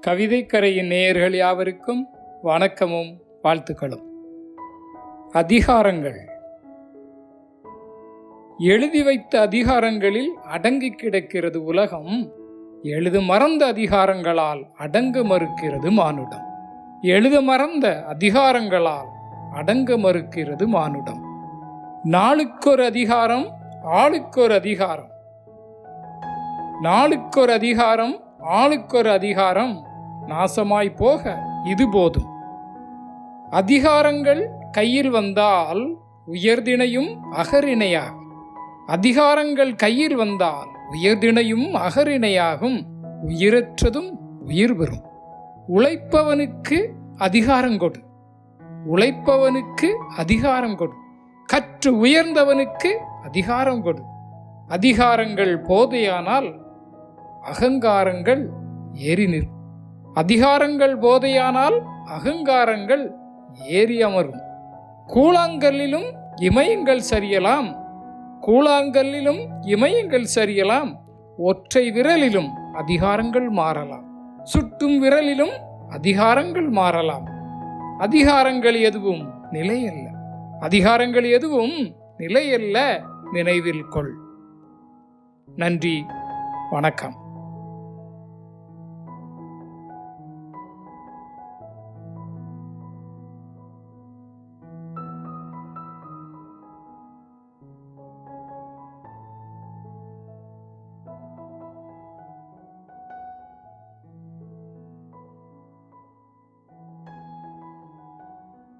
கவிதைக்கரையின் நேயர்கள் யாவருக்கும் வணக்கமும் வாழ்த்துக்களும். அதிகாரங்கள். எழுதி வைத்த அதிகாரங்களில் அடங்கி கிடக்கிறது உலகம், எழுத மறந்த அதிகாரங்களால் அடங்க மறுக்கிறது மானுடம். எழுத மறந்த அதிகாரங்களால் அடங்க மறுக்கிறது மானுடம். நாளுக்கொரு அதிகாரம், ஆளுக்கொரு அதிகாரம். நாளுக்கொரு அதிகாரம், ஆளுக்கொரு அதிகாரம். நாசமாய் போக இது போதும். அதிகாரங்கள் கையில் வந்தால் உயர்தினையும் அகரிணையாகும். அதிகாரங்கள் கையில் வந்தால் உயர்தினையும் அகரிணையாகும். உயிரற்றதும் உயிர் பெறும். உழைப்பவனுக்கு அதிகாரம் கொடு, உழைப்பவனுக்கு அதிகாரம் கொடு. கற்று உயர்ந்தவனுக்கு அதிகாரம் கொடு. அதிகாரங்கள் போதையானால் அகங்காரங்கள் ஏறி நிற்கும். அதிகாரங்கள் போதையானால் அகங்காரங்கள் ஏறி அமரும். கூழாங்கல்லிலும் இமயங்கள் சரியலாம், கூழாங்கல்லிலும் இமயங்கள் சரியலாம். ஒற்றை விரலிலும் அதிகாரங்கள் மாறலாம், சுட்டும் விரலிலும் அதிகாரங்கள் மாறலாம். அதிகாரங்கள் எதுவும் நிலையல்ல, அதிகாரங்கள் எதுவும் நிலையல்ல, நினைவில் கொள். நன்றி, வணக்கம்.